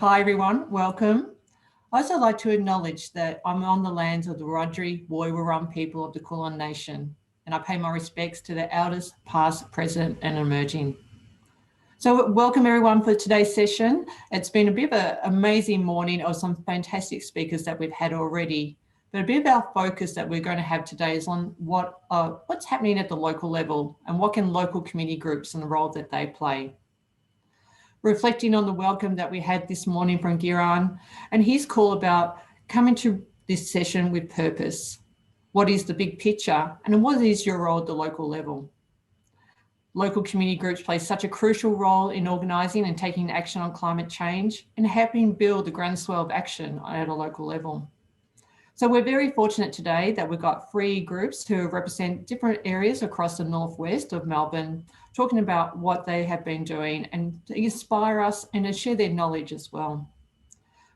Hi everyone, welcome. I'd also like to acknowledge that I'm on the lands of the Wiradjuri Woiwurrung people of the Kulin Nation, and I pay my respects to the elders past, present and emerging. So welcome everyone for today's session. It's been a bit of an amazing morning of some fantastic speakers that we've had already, but a bit of our focus that we're going to have today is on what's happening at the local level and what can local community groups and the role that they play. Reflecting on the welcome that we had this morning from Giran and his call about coming to this session with purpose. What is the big picture and what is your role at the local level? Local community groups play such a crucial role in organising and taking action on climate change and helping build the groundswell of action at a local level. So we're very fortunate today that we've got 3 groups who represent different areas across the northwest of Melbourne, talking about what they have been doing and to inspire us and to share their knowledge as well.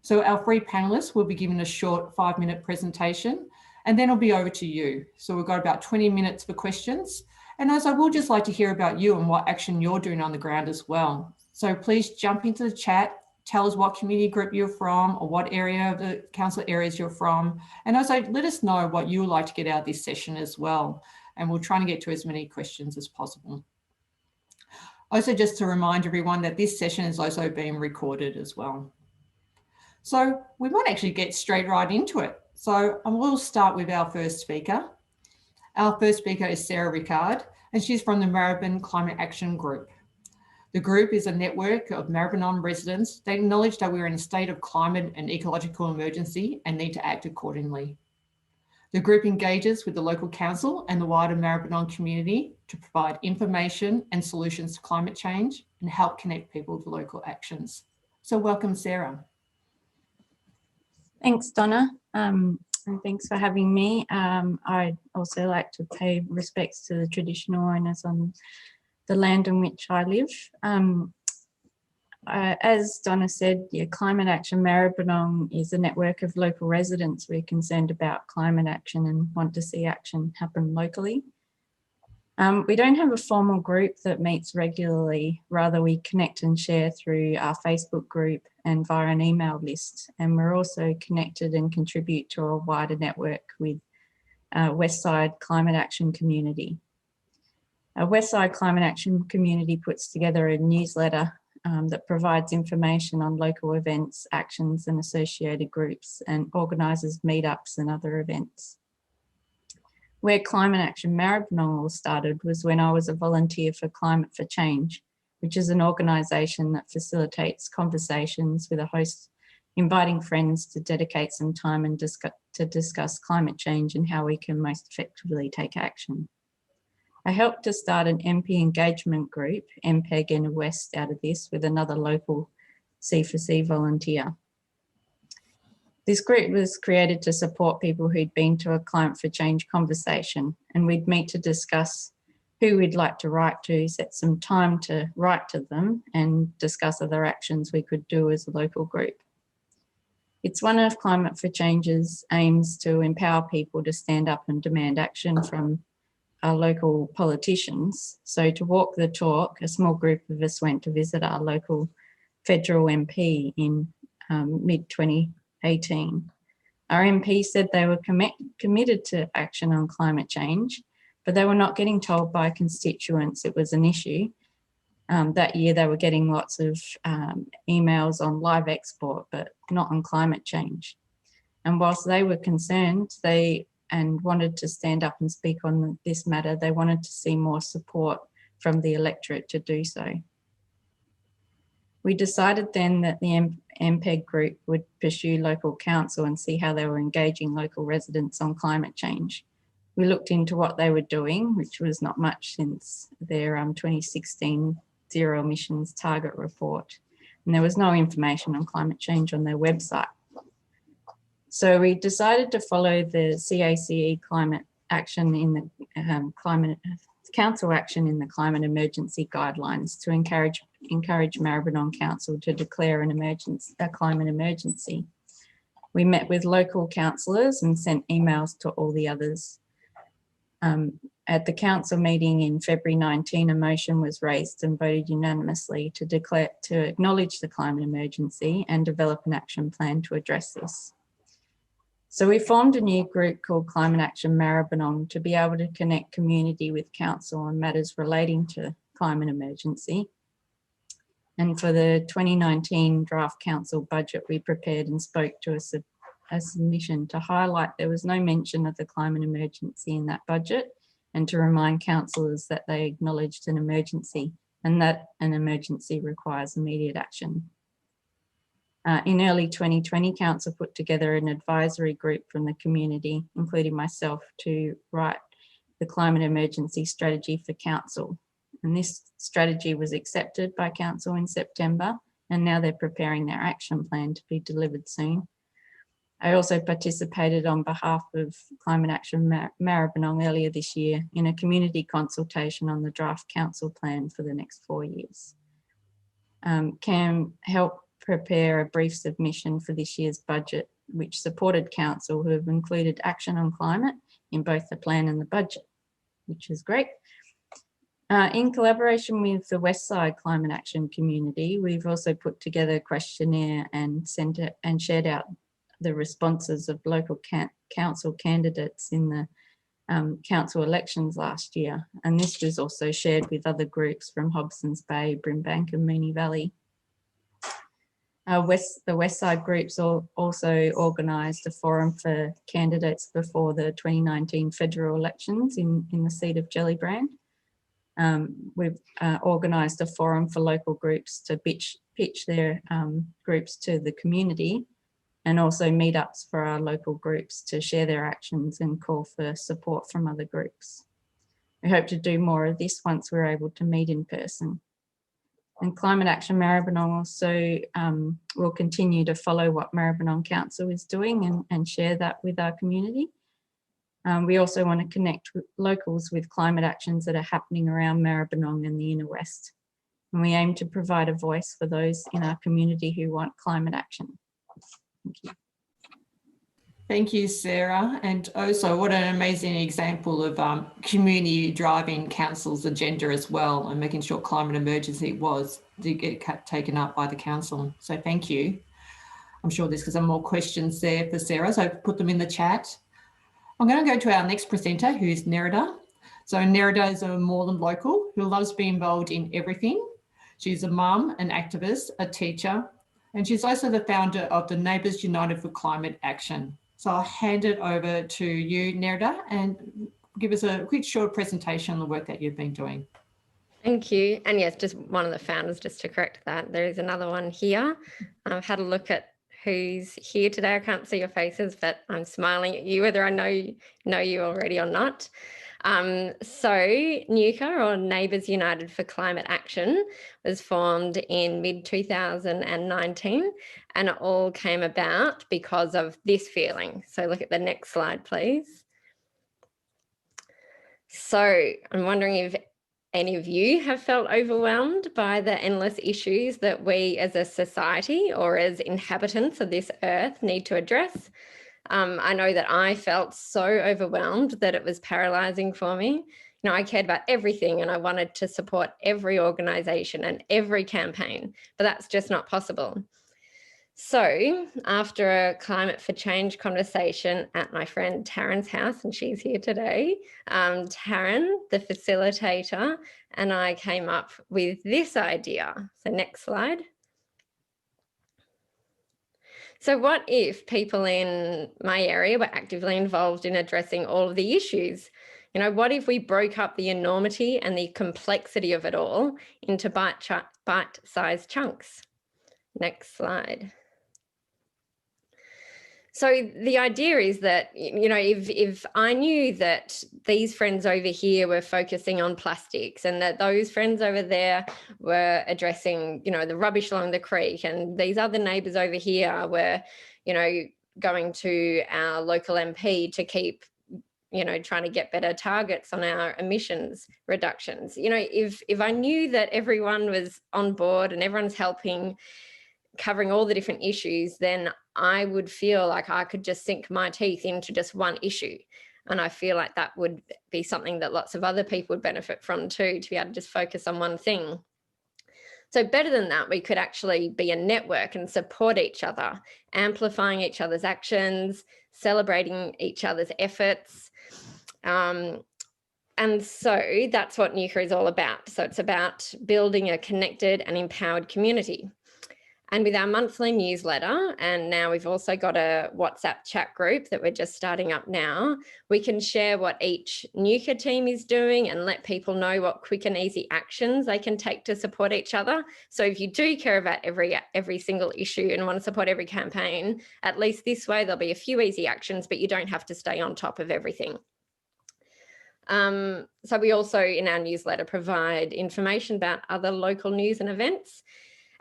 So our 3 panellists will be giving a short 5-minute presentation and then it'll be over to you. So we've got about 20 minutes for questions. And as I would just like to hear about you and what action you're doing on the ground as well. So please jump into the chat. Tell us what community group you're from or what area of the council areas you're from. And also let us know what you would like to get out of this session as well. And we'll try and get to as many questions as possible. Also, just to remind everyone that this session is also being recorded as well. So we might actually get straight right into it. So we'll start with our first speaker. Our first speaker is Rickard, and she's from the Maribyrnong Climate Action Group. The group is a network of Maribyrnong residents. They acknowledge that we're in a state of climate and ecological emergency and need to act accordingly. The group engages with the local council and the wider Maribyrnong community to provide information and solutions to climate change and help connect people to local actions. So welcome, Sarah. Thanks, Donna, and thanks for having me. I'd also like to pay respects to the traditional owners on the land in which I live. As Donna said, Climate Action Maribyrnong is a network of local residents. We're concerned about climate action and want to see action happen locally. We don't have a formal group that meets regularly, rather we connect and share through our Facebook group and via an email list. And we're also connected and contribute to a wider network with Westside Climate Action Community. Westside Climate Action Community puts together a newsletter that provides information on local events, actions and associated groups and organises meetups and other events. Where Climate Action Maribyrnong all started was when I was a volunteer for Climate for Change, which is an organisation that facilitates conversations with a host, inviting friends to dedicate some time and to discuss climate change and how we can most effectively take action. I helped to start an MP engagement group, MPEG in the West, out of this with another local C4C volunteer. This group was created to support people who'd been to a Climate for Change conversation, and we'd meet to discuss who we'd like to write to, set some time to write to them and discuss other actions we could do as a local group. It's one of Climate for Change's aims to empower people to stand up and demand action from our local politicians. So to walk the talk, a small group of us went to visit our local federal MP in mid-2018. Our MP said they were committed to action on climate change, but they were not getting told by constituents it was an issue. That year they were getting lots of emails on live export, but not on climate change. And whilst they were concerned, and wanted to stand up and speak on this matter, they wanted to see more support from the electorate to do so. We decided then that the MPEG group would pursue local council and see how they were engaging local residents on climate change. We looked into what they were doing, which was not much since their 2016 zero emissions target report. And there was no information on climate change on their website. So we decided to follow the CACE climate action in the council action in the climate emergency guidelines to encourage Maribyrnong Council to declare a climate emergency. We met with local councillors and sent emails to all the others. At the council meeting in February 19, a motion was raised and voted unanimously to acknowledge the climate emergency and develop an action plan to address this. So we formed a new group called Climate Action Maribyrnong to be able to connect community with council on matters relating to climate emergency. And for the 2019 draft council budget, we prepared and spoke to a submission to highlight there was no mention of the climate emergency in that budget, and to remind councillors that they acknowledged an emergency and that an emergency requires immediate action. In early 2020, council put together an advisory group from the community, including myself, to write the climate emergency strategy for council. And this strategy was accepted by council in September, and now they're preparing their action plan to be delivered soon. I also participated on behalf of Climate Action Maribyrnong earlier this year in a community consultation on the draft council plan for the next 4 years. Cam helped prepare a brief submission for this year's budget, which supported council, who have included action on climate in both the plan and the budget, which is great. In collaboration with the Westside Climate Action community, we've also put together a questionnaire and sent it and shared out the responses of local council candidates in the council elections last year. And this was also shared with other groups from Hobsons Bay, Brimbank and Moonee Valley. The Westside groups also organised a forum for candidates before the 2019 federal elections in the seat of Gellibrand. We've organised a forum for local groups to pitch their groups to the community, and also meetups for our local groups to share their actions and call for support from other groups. We hope to do more of this once we're able to meet in person. And Climate Action Maribyrnong also will continue to follow what Maribyrnong Council is doing and share that with our community. We also want to connect with locals with climate actions that are happening around Maribyrnong and the Inner West. And we aim to provide a voice for those in our community who want climate action. Thank you. Thank you, Sarah. And also what an amazing example of community driving council's agenda as well, and making sure climate emergency did get taken up by the council. So thank you. I'm sure there's some more questions there for Sarah, so put them in the chat. I'm going to go to our next presenter, who's Nerida. So Nerida is a Moreland local who loves being involved in everything. She's a mum, an activist, a teacher, and she's also the founder of the Neighbours United for Climate Action. So I'll hand it over to you, Nerida, and give us a quick short presentation on the work that you've been doing. Thank you. And yes, just one of the founders, just to correct that. There is another one here. I've had a look at who's here today. I can't see your faces, but I'm smiling at you, whether I know you already or not. So NUCA, or Neighbours United for Climate Action, was formed in mid-2019, and it all came about because of this feeling. So look at the next slide, please. So I'm wondering if any of you have felt overwhelmed by the endless issues that we as a society or as inhabitants of this earth need to address. I know that I felt so overwhelmed that it was paralysing for me. You know, I cared about everything and I wanted to support every organisation and every campaign, but that's just not possible. So after a Climate for Change conversation at my friend Taryn's house, and she's here today, Taryn, the facilitator, and I came up with this idea. So next slide. So what if people in my area were actively involved in addressing all of the issues? You know, what if we broke up the enormity and the complexity of it all into bite-sized chunks? Next slide. So the idea is that, you know, if I knew that these friends over here were focusing on plastics and that those friends over there were addressing, you know, the rubbish along the creek, and these other neighbours over here were, you know, going to our local MP to keep, you know, trying to get better targets on our emissions reductions. You know, if I knew that everyone was on board and everyone's helping, covering all the different issues, then I would feel like I could just sink my teeth into just one issue. And I feel like that would be something that lots of other people would benefit from too, to be able to just focus on one thing. So better than that, we could actually be a network and support each other, amplifying each other's actions, celebrating each other's efforts. And so that's what NUCA is all about. So it's about building a connected and empowered community. And with our monthly newsletter, and now we've also got a WhatsApp chat group that we're just starting up now, we can share what each NUCA team is doing and let people know what quick and easy actions they can take to support each other. So if you do care about every single issue and want to support every campaign, at least this way there'll be a few easy actions, but you don't have to stay on top of everything. So we also in our newsletter provide information about other local news and events.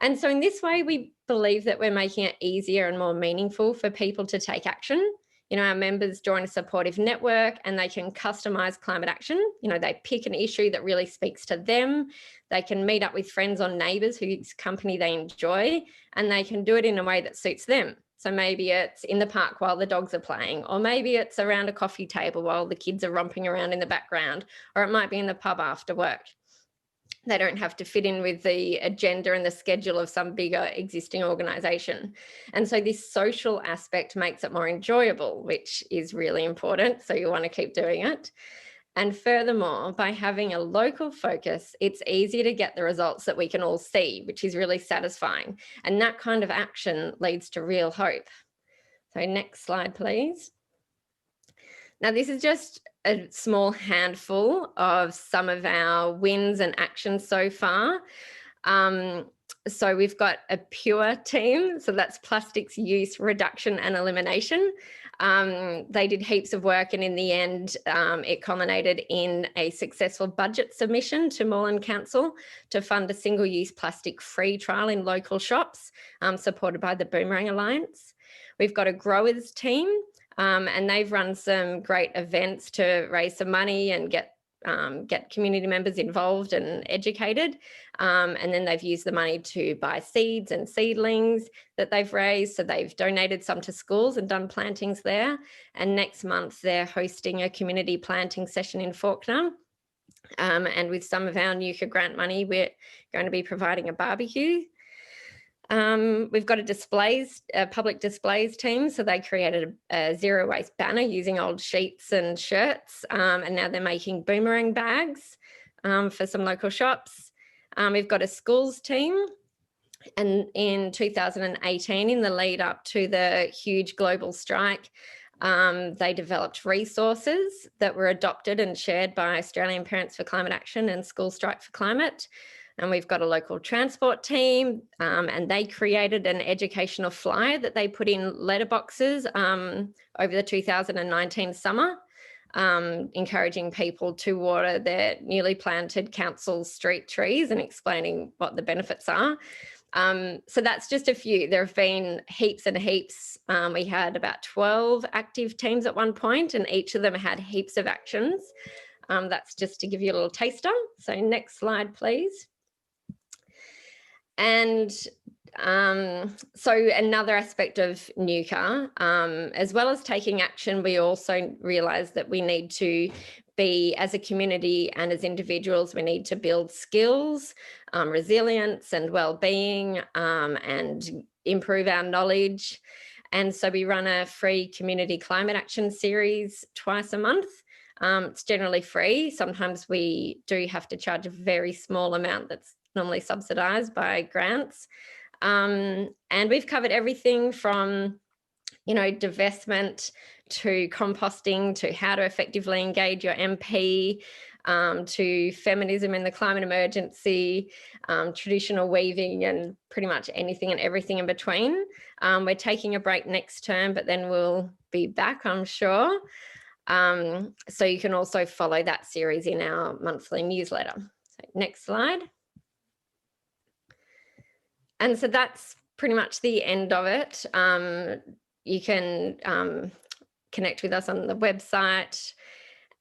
And so in this way, we believe that we're making it easier and more meaningful for people to take action. You know, our members join a supportive network and they can customize climate action. You know, they pick an issue that really speaks to them. They can meet up with friends or neighbours whose company they enjoy, and they can do it in a way that suits them. So maybe it's in the park while the dogs are playing, or maybe it's around a coffee table while the kids are romping around in the background, or it might be in the pub after work. They don't have to fit in with the agenda and the schedule of some bigger existing organisation. And so this social aspect makes it more enjoyable, which is really important. So you want to keep doing it. And furthermore, by having a local focus, it's easier to get the results that we can all see, which is really satisfying. And that kind of action leads to real hope. So next slide, please. Now, this is just a small handful of some of our wins and actions so far. So we've got a pure team. So that's plastics use reduction and elimination. They did heaps of work, and in the end, it culminated in a successful budget submission to Moreland Council to fund a single-use plastic-free trial in local shops, supported by the Boomerang Alliance. We've got a growers team, and they've run some great events to raise some money and get community members involved and educated. And then they've used the money to buy seeds and seedlings that they've raised. So they've donated some to schools and done plantings there. And next month they're hosting a community planting session in Fawkner. And with some of our NUCA grant money, we're going to be providing a barbecue. We've got a public displays team. So they created a zero waste banner using old sheets and shirts. And now they're making boomerang bags for some local shops. We've got a schools team. And in 2018, in the lead up to the huge global strike, they developed resources that were adopted and shared by Australian Parents for Climate Action and School Strike for Climate. And we've got a local transport team, and they created an educational flyer that they put in letterboxes over the 2019 summer, encouraging people to water their newly planted council street trees and explaining what the benefits are. So that's just a few. There have been heaps and heaps. We had about 12 active teams at one point, and each of them had heaps of actions. That's just to give you a little taster. So next slide, please. And so another aspect of NUCA, as well as taking action, we also realise that we need to be, as a community and as individuals, we need to build skills, resilience and well-being, and improve our knowledge. And so we run a free community climate action series twice a month. It's generally free. Sometimes we do have to charge a very small amount that's normally subsidised by grants. And we've covered everything from, you know, divestment to composting to how to effectively engage your MP, to feminism in the climate emergency, traditional weaving, and pretty much anything and everything in between. We're taking a break next term, but then we'll be back, I'm sure. So you can also follow that series in our monthly newsletter. So next slide. And so that's pretty much the end of it. You can connect with us on the website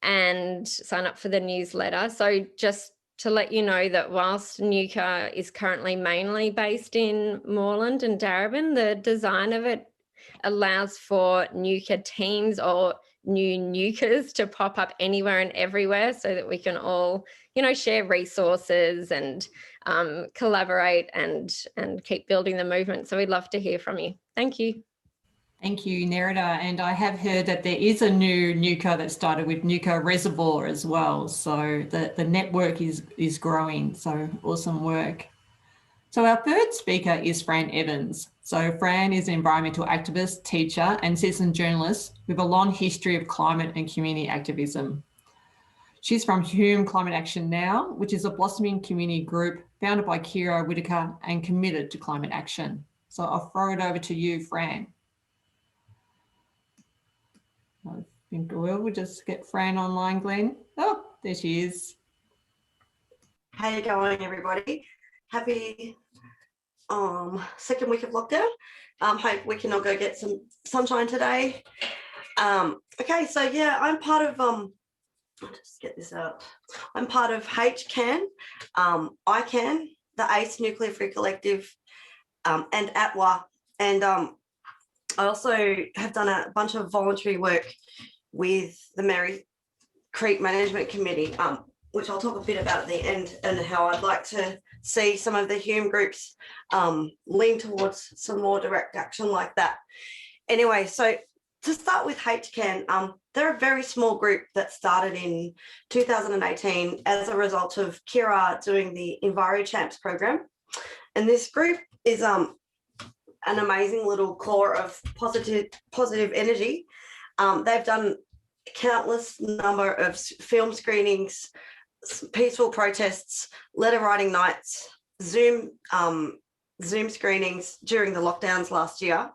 and sign up for the newsletter. So just to let you know that whilst NUCA is currently mainly based in Moreland and Darebin, the design of it allows for NUCA teams or new nukers to pop up anywhere and everywhere so that we can all, share resources and collaborate and keep building the movement. So we'd love to hear from you. Thank you. Thank you, Nerida. And I have heard that there is a new nuker that started with Nuka Reservoir as well. So the network is growing. So awesome work. So our third speaker is Fran Evans. So Fran is an environmental activist, teacher and citizen journalist with a long history of climate and community activism. She's from Hume Climate Action Now, which is a blossoming community group founded by Kira Whittaker and committed to climate action. So I'll throw it over to you, Fran. I think we'll just get Fran online, Glenn. Oh, there she is. How you going, everybody? Happy second week of lockdown. Hope we can all go get some sunshine today. Okay, so yeah, I'm part of I'll just get this out. I'm part of HCAN, ICAN, the ACE Nuclear Free Collective, and ATWA, and I also have done a bunch of voluntary work with the Merri Creek Management Committee, which I'll talk a bit about at the end, and how I'd like to see some of the Hume groups lean towards some more direct action like that. Anyway, so to start with HCAN, they're a very small group that started in 2018 as a result of Kira doing the Enviro Champs program. And this group is an amazing little core of positive energy. They've done countless number of film screenings, peaceful protests, letter writing nights, Zoom screenings during the lockdowns last year.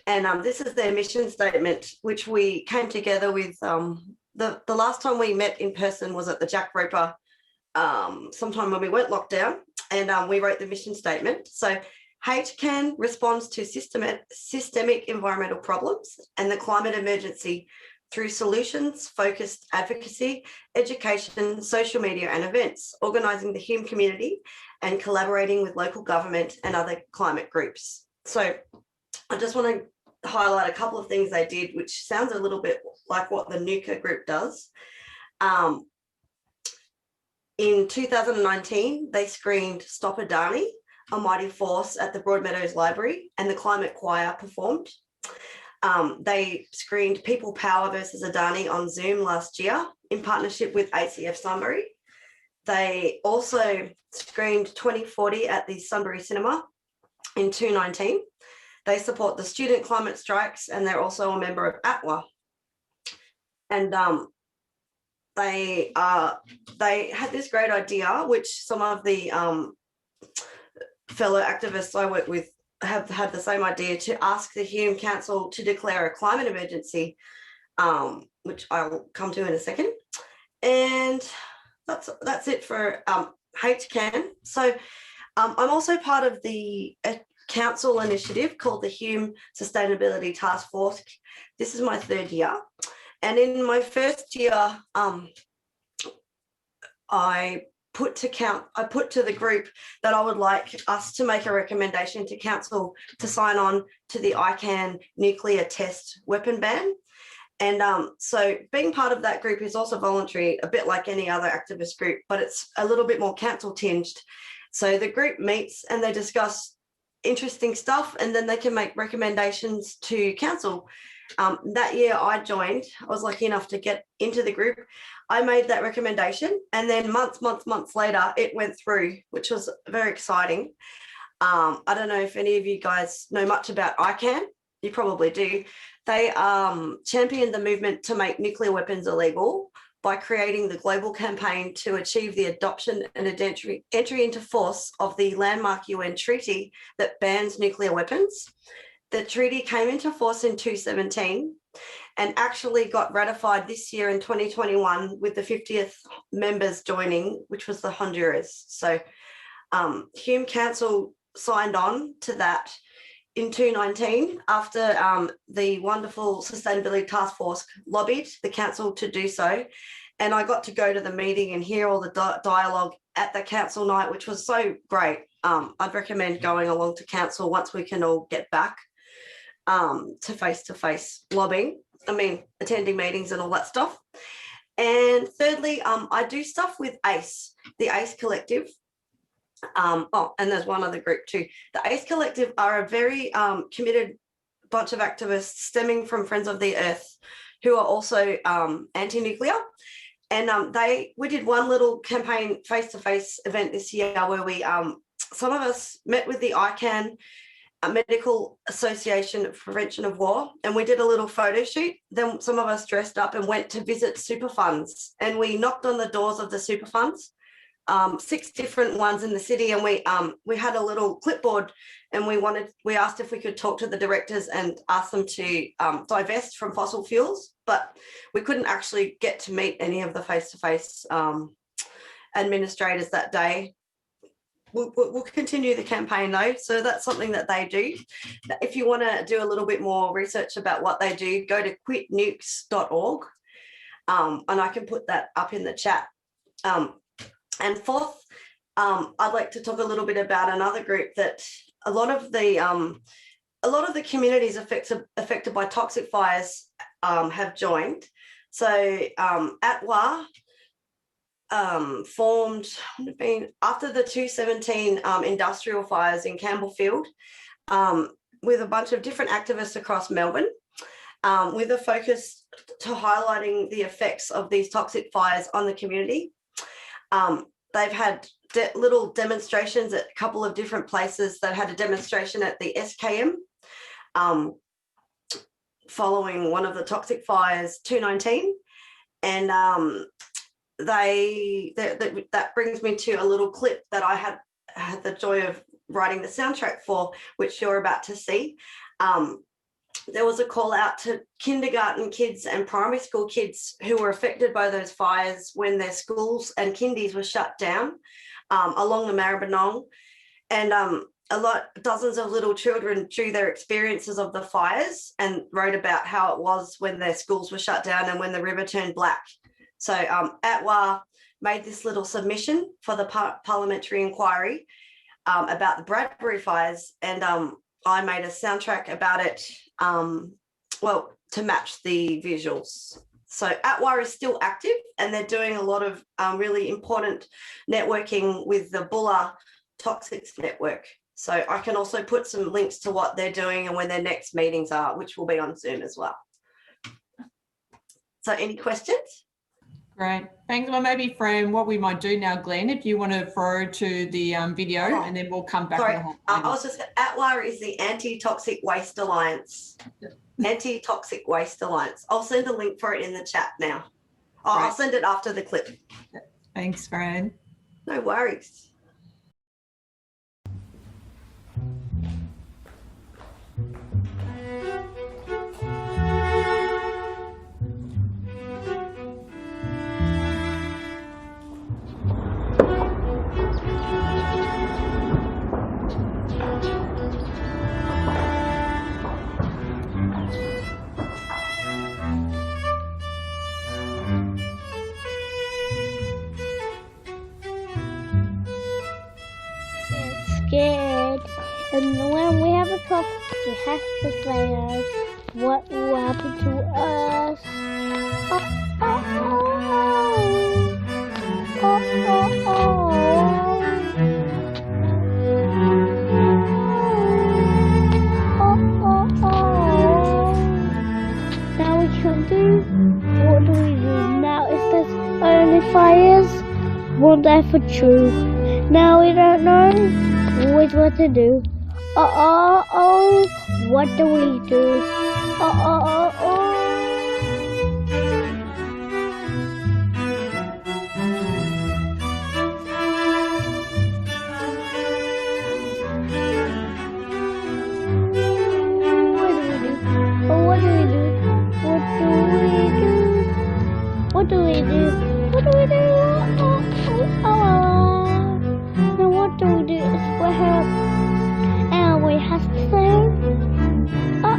And this is their mission statement, which we came together with. The last time we met in person was at the Jack Roper, sometime when we went lockdown, and we wrote the mission statement. So HCAN responds to systemic environmental problems and the climate emergency through solutions-focused advocacy, education, social media and events, organising the Hume community and collaborating with local government and other climate groups. So I just want to highlight a couple of things they did, which sounds a little bit like what the Nuka group does. In 2019, they screened Stop Adani, a mighty force, at the Broadmeadows Library, and the Climate Choir performed. They screened People Power versus Adani on Zoom last year in partnership with ACF Sunbury. They also screened 2040 at the Sunbury Cinema in 2019. They support the student climate strikes, and they're also a member of ATWA. And they had this great idea, which some of the fellow activists I work with have had the same idea, to ask the Hume Council to declare a climate emergency, which I'll come to in a second. And that's it for HCAN. So I'm also part of the council initiative called the Hume Sustainability Task Force. This is my third year. And in my first year, I put to the group that I would like us to make a recommendation to council to sign on to the ICAN nuclear test weapon ban. And so being part of that group is also voluntary, a bit like any other activist group, but it's a little bit more council tinged. So the group meets and they discuss interesting stuff, and then they can make recommendations to council. That year I joined, I was lucky enough to get into the group. I made that recommendation, and then months later, it went through, which was very exciting. I don't know if any of you guys know much about ICAN. You probably do. They championed the movement to make nuclear weapons illegal by creating the global campaign to achieve the adoption and entry into force of the landmark UN treaty that bans nuclear weapons. The treaty came into force in 2017 and actually got ratified this year in 2021 with the 50th members joining, which was the Honduras. So Hume Council signed on to that in 2019 after the wonderful Sustainability Task Force lobbied the council to do so. And I got to go to the meeting and hear all the dialogue at the council night, which was so great. I'd recommend going along to council once we can all get back to face-to-face lobbying. attending meetings and all that stuff. And thirdly, I do stuff with ACE, the ACE Collective. And there's one other group too. The ACE Collective are a very committed bunch of activists stemming from Friends of the Earth who are also anti-nuclear. And we did one little campaign face-to-face event this year where we, some of us met with the ICAN, Medical Association of Prevention of War, and we did a little photo shoot. Then some of us dressed up and went to visit super funds, and we knocked on the doors of the super funds, 6 different ones in the city, and we had a little clipboard, and we asked if we could talk to the directors and ask them to divest from fossil fuels, but we couldn't actually get to meet any of the face-to-face administrators that day. We'll continue the campaign though, so that's something that they do. If you want to do a little bit more research about what they do, go to quitnukes.org, and I can put that up in the chat. And fourth, I'd like to talk a little bit about another group that a lot of the communities affected by toxic fires have joined. So Atwa formed after the 2017 industrial fires in Campbellfield, with a bunch of different activists across Melbourne, with a focus to highlighting the effects of these toxic fires on the community. They've had little demonstrations at a couple of different places. They had a demonstration at the SKM following one of the toxic fires, 219, and that brings me to a little clip that I had the joy of writing the soundtrack for, which you're about to see. There was a call out to kindergarten kids and primary school kids who were affected by those fires when their schools and kindies were shut down along the Maribyrnong, and dozens of little children drew their experiences of the fires and wrote about how it was when their schools were shut down and when the river turned black. So Atwa made this little submission for the parliamentary inquiry about the Bradbury fires, and I made a soundtrack about it, to match the visuals. So Atwa is still active, and they're doing a lot of really important networking with the Bulla Toxics Network. So I can also put some links to what they're doing and when their next meetings are, which will be on Zoom as well. So any questions? Great, thanks. Well, maybe Fran, what we might do now, Glenn, if you want to forward to the video, and then we'll come back. Sorry, I was just, Atwa is the Anti-Toxic Waste Alliance. Anti-Toxic Waste Alliance. I'll send a link for it in the chat now. I'll send it after the clip. Thanks, Fran. No worries. Scared, and when we have a problem, we have to say what will happen to us. Oh, oh, oh. Oh, oh, oh. Oh, oh, oh. Now we can do, what do we do now? If there's only fires, won't there for true? Now we don't know always what to do. Oh, what do we do? Oh. What do we do? What do we do? Now what do we do? It's for her, and we have to say, oh.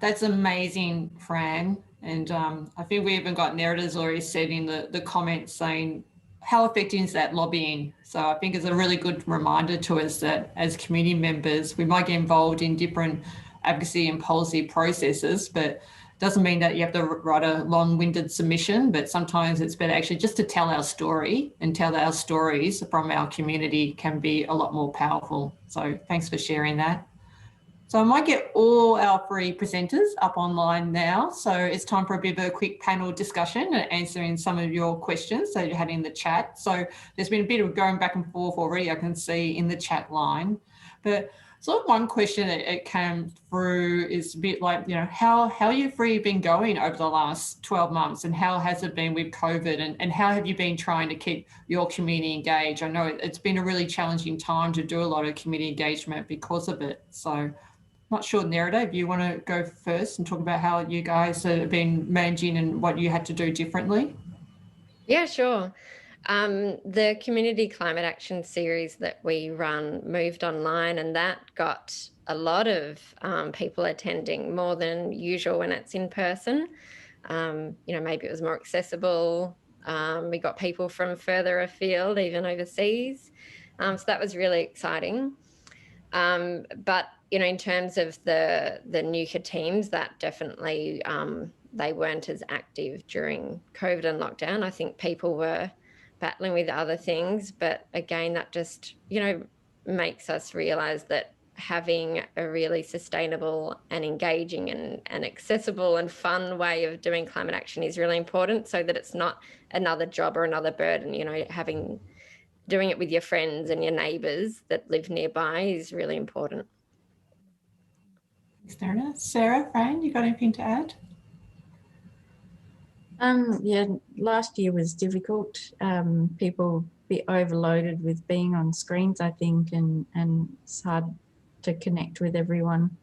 That's amazing, Fran. And I think we even got Nerida's already said in the comments saying, how effective is that lobbying? So I think it's a really good reminder to us that as community members, we might get involved in different advocacy and policy processes, but doesn't mean that you have to write a long-winded submission, but sometimes it's better actually just to tell our story, and tell our stories from our community can be a lot more powerful. So thanks for sharing that. So I might get all our three presenters up online now. So it's time for a bit of a quick panel discussion and answering some of your questions that you had in the chat. So there's been a bit of going back and forth already, I can see in the chat line. But sort of one question that it came through is a bit like, you know, how you three been going over the last 12 months, and how has it been with COVID, and how have you been trying to keep your community engaged? I know it's been a really challenging time to do a lot of community engagement because of it. So not sure, Nerida, if you want to go first and talk about how you guys have been managing and what you had to do differently. Yeah, sure. The Community Climate Action series that we run moved online, and that got a lot of people attending, more than usual when it's in person. You know, maybe it was more accessible. We got people from further afield, even overseas. So that was really exciting. But, you know, in terms of the NUCA teams, that definitely, they weren't as active during COVID and lockdown. I think people were battling with other things, but again, that just, you know, makes us realise that having a really sustainable and engaging and accessible and fun way of doing climate action is really important, so that it's not another job or another burden. You know, doing it with your friends and your neighbours that live nearby is really important. Thanks, Nerida. Sarah, Fran, you got anything to add? Yeah, last year was difficult. People be overloaded with being on screens, I think, and it's hard to connect with everyone.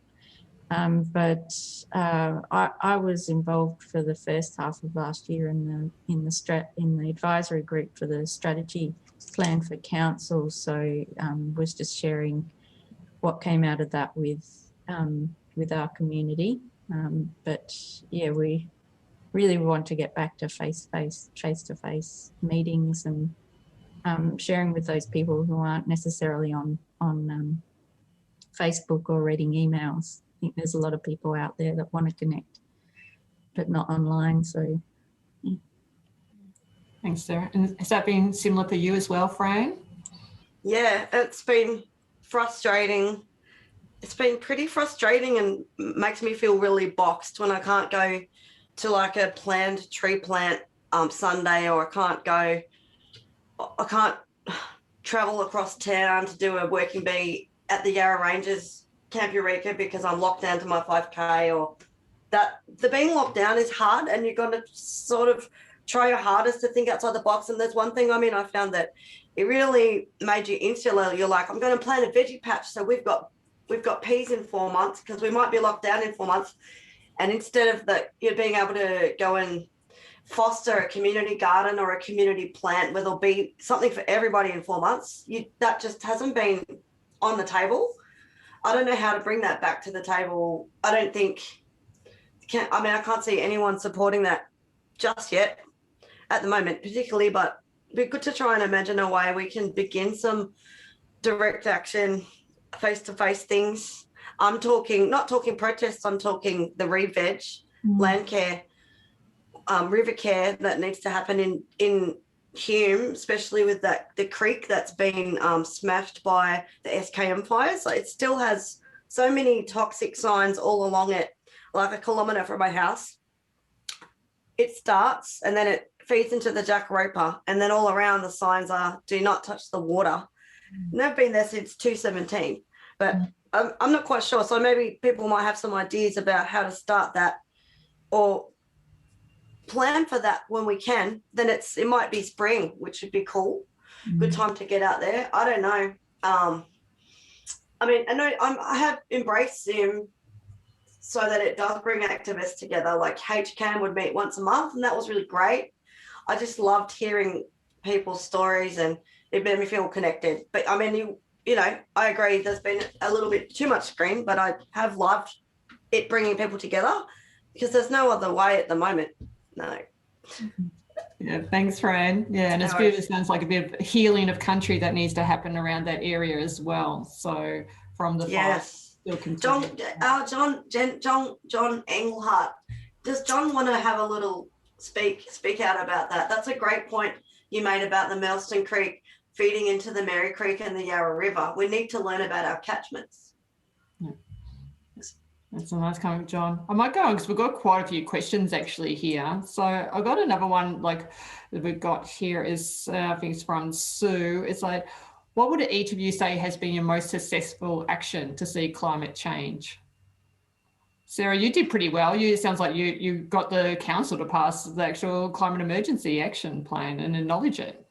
But I was involved for the first half of last year in the advisory group for the strategy plan for council. So was just sharing what came out of that with our community. But yeah, we really want to get back to face-to-face meetings and sharing with those people who aren't necessarily on Facebook or reading emails. I think there's a lot of people out there that want to connect, but not online. So, yeah. Thanks, Sarah. And has that been similar for you as well, Fran? Yeah, it's been frustrating. It's been pretty frustrating and makes me feel really boxed when I can't go to like a planned tree plant Sunday, or I can't travel across town to do a working bee at the Yarra Ranges Camp Eureka because I'm locked down to my 5K, or that the being locked down is hard, and you've got to sort of try your hardest to think outside the box. And there's one thing, I mean, I found that it really made you insular. You're like, I'm going to plant a veggie patch, so we've got peas in 4 months because we might be locked down in 4 months. And instead of you being able to go and foster a community garden or a community plant where there'll be something for everybody in 4 months, that just hasn't been on the table. I don't know how to bring that back to the table. I can't see anyone supporting that just yet at the moment, particularly, but it'd be good to try and imagine a way we can begin some direct action, face-to-face things. I'm not talking protests, I'm talking the re-veg, land care, river care that needs to happen in Hume, especially with the creek that's been smashed by the SKM fires. So it still has so many toxic signs all along it, like a kilometre from my house. It starts and then it feeds into the Jackropa, and then all around the signs are do not touch the water. And they've been there since 2017, but I'm not quite sure. So maybe people might have some ideas about how to start that or plan for that when we can. Then it might be spring, which would be cool. Good time to get out there. I don't know. I mean, I have embraced Zoom so that it does bring activists together. Like HCAM would meet once a month, and that was really great. I just loved hearing people's stories, and it made me feel connected. But I mean, you know, I agree there's been a little bit too much screen, but I have loved it bringing people together, because there's no other way at the moment. No. Yeah, thanks, Fran. Yeah, and it's good. It sounds like a bit of healing of country that needs to happen around that area as well. So from the yes, John Engelhardt. Does John want to have a little speak out about that? That's a great point you made about the Melston Creek feeding into the Merri Creek and the Yarra River. We need to learn about our catchments. Yeah. That's a nice comment, John. I might go on because we've got quite a few questions actually here. So I got another one like that we've got here is, I think it's from Sue. It's like, what would each of you say has been your most successful action to see climate change? Sarah, you did pretty well. It sounds like you got the council to pass the actual climate emergency action plan and acknowledge it.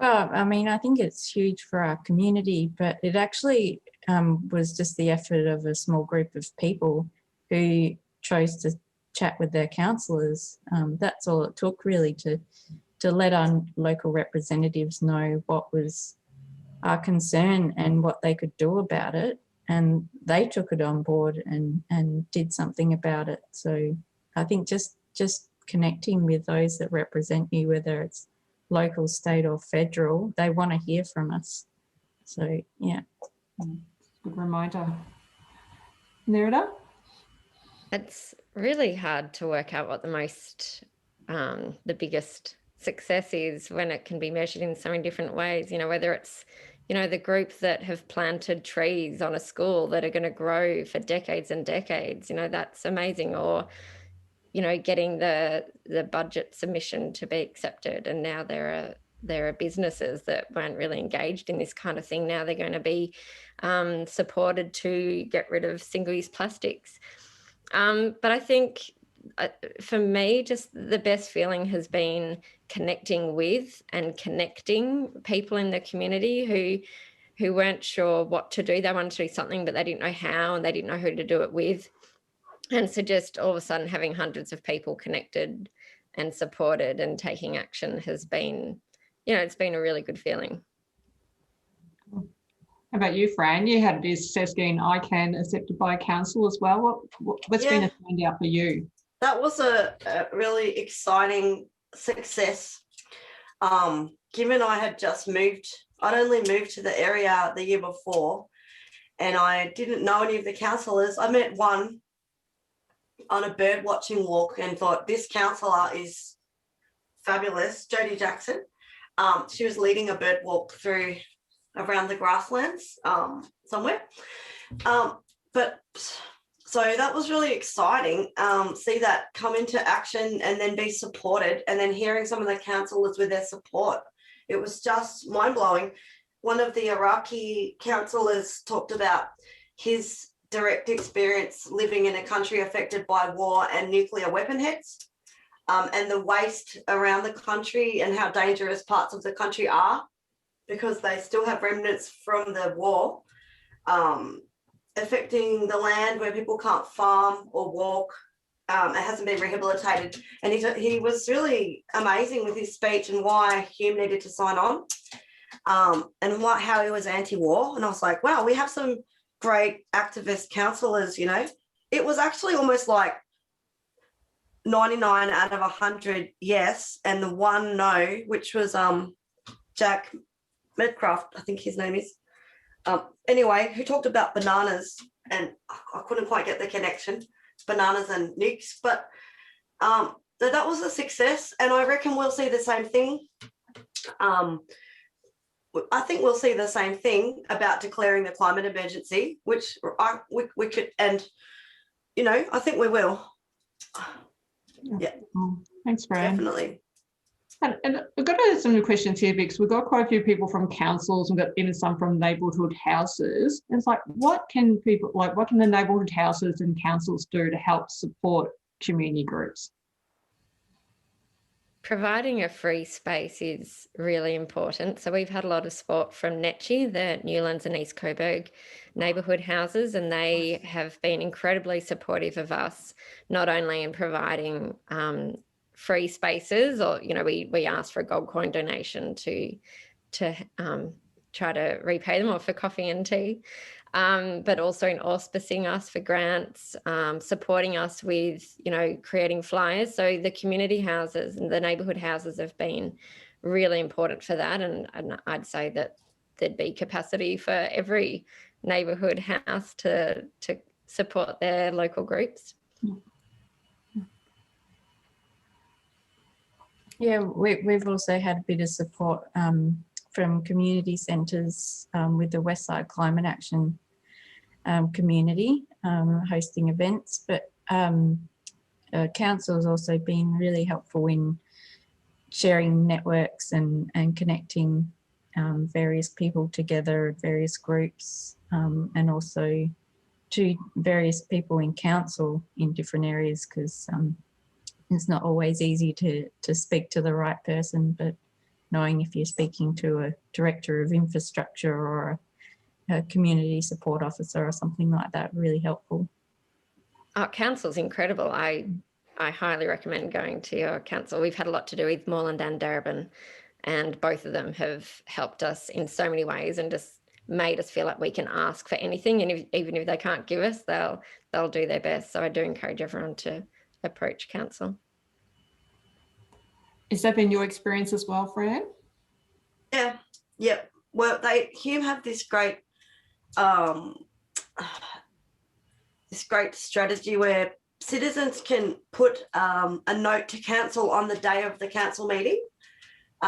Well, I mean, I think it's huge for our community, but it actually was just the effort of a small group of people who chose to chat with their councillors. That's all it took really to let our local representatives know what was our concern and what they could do about it. And they took it on board and did something about it. So I think just connecting with those that represent you, whether it's local, state or federal, they want to hear from us. So, yeah. Good reminder. Nerida? It's really hard to work out what the biggest success is when it can be measured in so many different ways, whether it's the group that have planted trees on a school that are going to grow for decades and decades, that's amazing. Or, getting the budget submission to be accepted. And now there are businesses that weren't really engaged in this kind of thing. Now they're going to be supported to get rid of single-use plastics. But I think for me, just the best feeling has been connecting with and connecting people in the community who weren't sure what to do. They wanted to do something, but they didn't know how, and they didn't know who to do it with. And so just all of a sudden having hundreds of people connected and supported and taking action has been, it's been a really good feeling. How about you, Fran? You had this success getting ICANN accepted by council as well. What's been a standout for you? That was a really exciting success. Given I had just moved, I'd only moved to the area the year before, and I didn't know any of the councillors. I met one on a bird watching walk and thought, this councillor is fabulous, Jodie Jackson. She was leading a bird walk through around the grasslands somewhere. But so that was really exciting, see that come into action and then be supported, and then hearing some of the councillors with their support. It was just mind-blowing. One of the Iraqi councillors talked about his direct experience living in a country affected by war and nuclear weapon heads, and the waste around the country and how dangerous parts of the country are because they still have remnants from the war, affecting the land where people can't farm or walk. It hasn't been rehabilitated. And he was really amazing with his speech and why Hume needed to sign on, and how he was anti-war. And I was like, wow, we have some great activist councillors, It was actually almost like 99 out of 100 yes, and the one no, which was Jack Medcraft, I think his name is. Anyway, who talked about bananas, and I couldn't quite get the connection, bananas and nukes, but that was a success, and I reckon we'll see the same thing. I think we'll see the same thing about declaring the climate emergency, which we could, and I think we will. Yeah, thanks, Fran. Definitely. And we've got some new questions here because we've got quite a few people from councils. We've got even some from neighbourhood houses. And it's like, what can the neighbourhood houses and councils do to help support community groups? Providing a free space is really important. So we've had a lot of support from Netchi, the Newlands and East Coburg neighbourhood houses, and they have been incredibly supportive of us, not only in providing free spaces, or we asked for a gold coin donation to try to repay them, or for coffee and tea, but also in auspicing us for grants, supporting us with, you know, creating flyers. So the community houses and the neighbourhood houses have been really important for that, and I'd say that there'd be capacity for every neighbourhood house to support their local groups. Yeah, we've also had a bit of support from community centres with the Westside Climate Action community hosting events, but council has also been really helpful in sharing networks and connecting various people together, various groups, and also to various people in council in different areas, because it's not always easy to speak to the right person, but knowing if you're speaking to a director of infrastructure or a community support officer or something like that, really helpful. Council's incredible. I highly recommend going to your council. We've had a lot to do with Moreland and Darebin, and both of them have helped us in so many ways and just made us feel like we can ask for anything, and even if they can't give us, they'll do their best. So I do encourage everyone to approach council. Has that been your experience as well, Fran? Yeah, yep. Well, Hume have this great strategy where citizens can put a note to council on the day of the council meeting.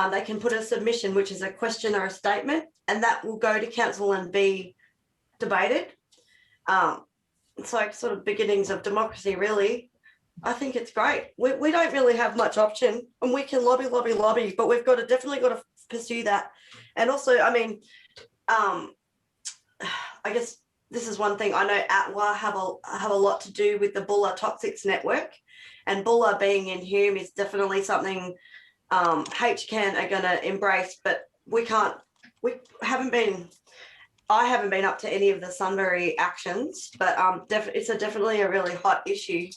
They can put a submission, which is a question or a statement, and that will go to council and be debated. It's like sort of beginnings of democracy, really. I think it's great. We don't really have much option, and we can lobby, but we've definitely got to pursue that. And also, I mean, I guess this is one thing I know ATWA have a lot to do with the Bulla Toxics Network, and Bulla being in Hume is definitely something HCAN are going to embrace, but I haven't been up to any of the Sunbury actions, but it's definitely a really hot issue.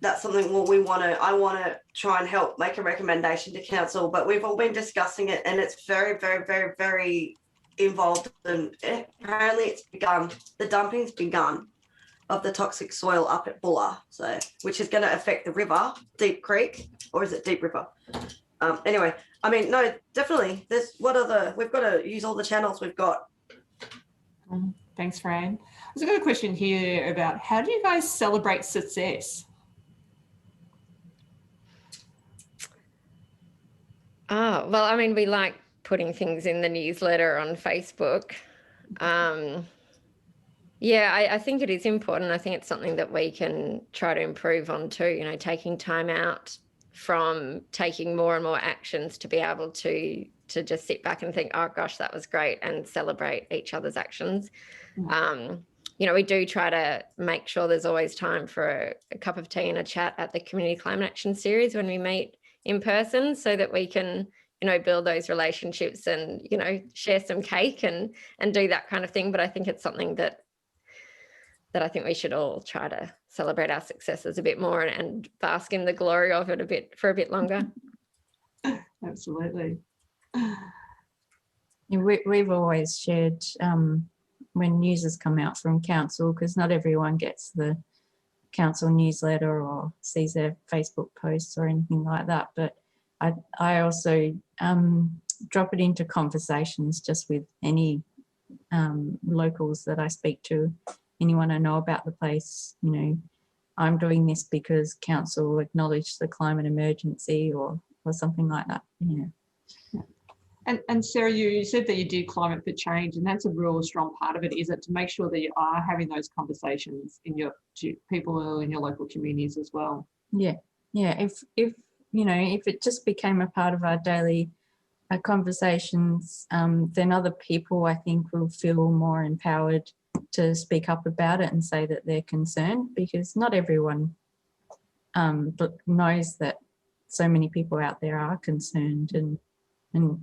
That's something I want to try and help make a recommendation to council, but we've all been discussing it, and it's very, very, very, very involved, and apparently the dumping's begun of the toxic soil up at Bulla, which is going to affect the river, Deep Creek, or is it Deep River? Anyway, I mean, no, definitely. We've got to use all the channels we've got. Thanks, Fran. I've got a question here about how do you guys celebrate success? Oh, well, I mean, we like putting things in the newsletter on Facebook. Yeah, I think it is important. I think it's something that we can try to improve on too, you know, taking time out from taking more and more actions to be able to just sit back and think, oh gosh, that was great, and celebrate each other's actions. You know, we do try to make sure there's always time for a cup of tea and a chat at the Community Climate Action Series when we meet in person, so that we can, you know, build those relationships and, you know, share some cake and do that kind of thing. But I think it's something that I think we should all try to celebrate our successes a bit more and bask in the glory of it for a bit longer. Absolutely. We've always shared when news has come out from council, because not everyone gets the council newsletter or sees their Facebook posts or anything like that. But I also drop it into conversations just with any locals that I speak to, anyone I know about the place. You know, I'm doing this because council acknowledged the climate emergency or something like that. Yeah. And Sarah, you said that you do climate for change, and that's a real strong part of it, is it, to make sure that you are having those conversations to people in your local communities as well? Yeah. If you know, if it just became a part of our daily conversations, then other people, I think, will feel more empowered to speak up about it and say that they're concerned, because not everyone knows that so many people out there are concerned and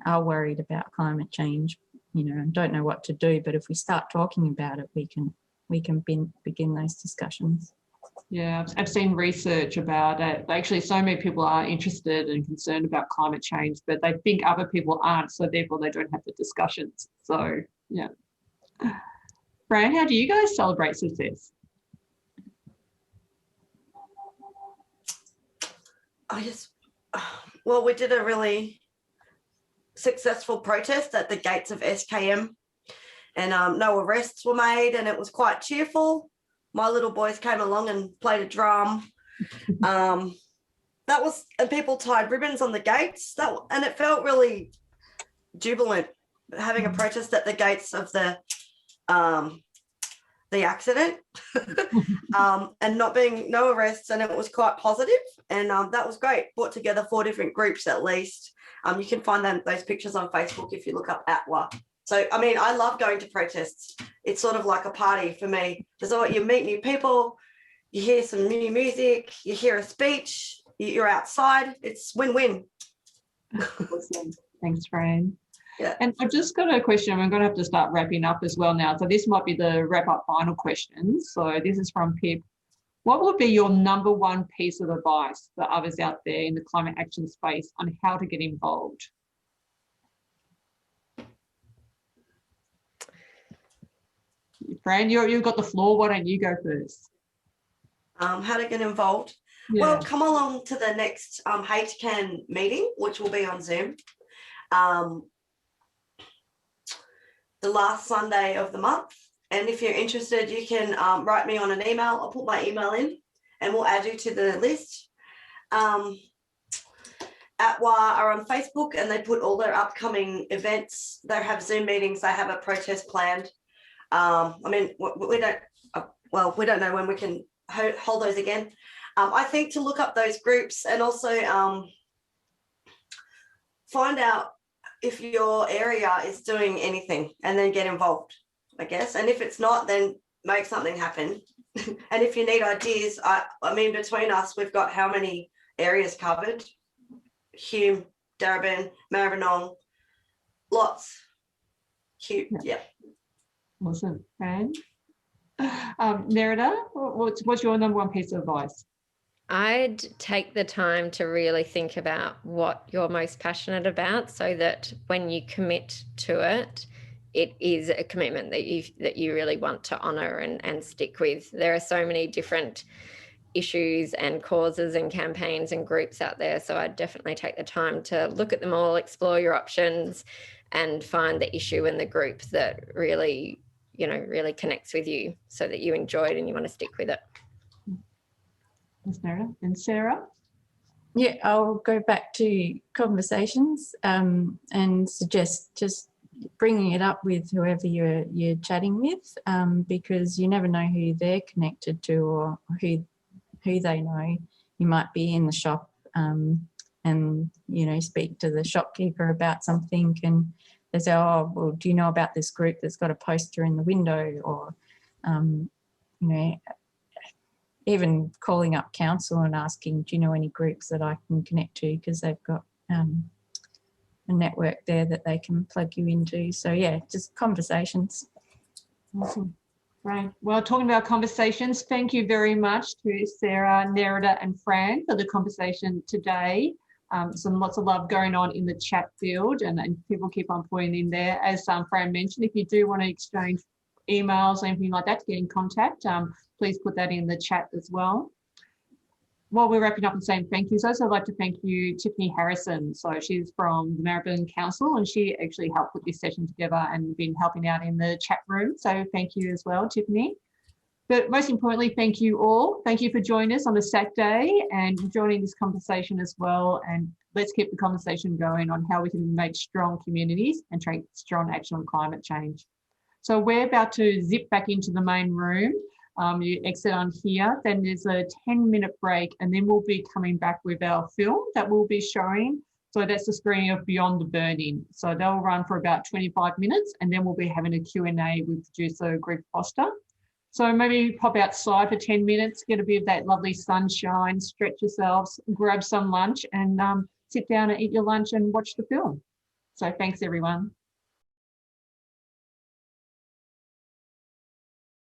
are worried about climate change, you know, and don't know what to do. But if we start talking about it, we can begin those discussions. Yeah, I've seen research about it. Actually, so many people are interested and concerned about climate change, but they think other people aren't, so therefore they don't have the discussions. So, yeah. Fran, how do you guys celebrate success? Well, we did a really successful protest at the gates of SKM, and no arrests were made, and it was quite cheerful. My little boys came along and played a drum. And people tied ribbons on the gates. And it felt really jubilant having a protest at the gates of the accident, and no arrests, and it was quite positive, and that was great. Brought together 4 different groups at least. You can find those pictures on Facebook if you look up ATWA. So, I mean, I love going to protests. It's sort of like a party for me. You meet new people, you hear some new music, you hear a speech, you're outside. It's win-win. Awesome. Thanks, Fran. Yeah. And I've just got a question. I'm going to have to start wrapping up as well now. So this might be the wrap-up final question. So this is from Pip. What would be your number one piece of advice for others out there in the climate action space on how to get involved? Fran, you've got the floor. Why don't you go first? How to get involved? Yeah. Well, come along to the next HCAN meeting, which will be on Zoom. The last Sunday of the month. And if you're interested, you can write me on an email. I'll put my email in and we'll add you to the list. ATWA are on Facebook and they put all their upcoming events. They have Zoom meetings. They have a protest planned. I mean, we don't know when we can hold those again. I think to look up those groups and also find out if your area is doing anything and then get involved, I guess. And if it's not, then make something happen. And if you need ideas, I mean, between us, we've got how many areas covered? Hume, Darebin, Maribyrnong, lots. Hume, yeah. Awesome. And Nerida, what's your number one piece of advice? I'd take the time to really think about what you're most passionate about so that when you commit to it, it is a commitment that you really want to honour and stick with. There are so many different issues and causes and campaigns and groups out there. So I'd definitely take the time to look at them all, explore your options and find the issue and the group that really, really connects with you so that you enjoy it and you want to stick with it. Thanks, Nerida. And Sarah? Yeah, I'll go back to conversations and suggest just bringing it up with whoever you're chatting with, because you never know who they're connected to or who they know. You might be in the shop and speak to the shopkeeper about something and they say, oh, well, do you know about this group that's got a poster in the window? Or even calling up council and asking, do you know any groups that I can connect to, because they've got a network there that they can plug you into. So yeah, just conversations. Awesome. Great. Well, talking about conversations, thank you very much to Sarah, Nerida and Fran for the conversation today. Lots of love going on in the chat field and people keep on pointing in there. As Fran mentioned, if you do want to exchange emails or anything like that to get in contact, please put that in the chat as well. While we're wrapping up and saying thank yous, I'd also like to thank you, Tiffany Harrison. So she's from the Maribyrnong Council and she actually helped put this session together and been helping out in the chat room. So thank you as well, Tiffany. But most importantly, thank you all. Thank you for joining us on a SAC day and joining this conversation as well. And let's keep the conversation going on how we can make strong communities and take strong action on climate change. So we're about to zip back into the main room. You exit on here, then there's a 10-minute break, and then we'll be coming back with our film that we'll be showing. So that's the screening of Beyond the Burning. So they'll run for about 25 minutes, and then we'll be having a Q&A with producer Greg Foster. So maybe pop outside for 10 minutes, get a bit of that lovely sunshine, stretch yourselves, grab some lunch, and sit down and eat your lunch and watch the film. So thanks, everyone.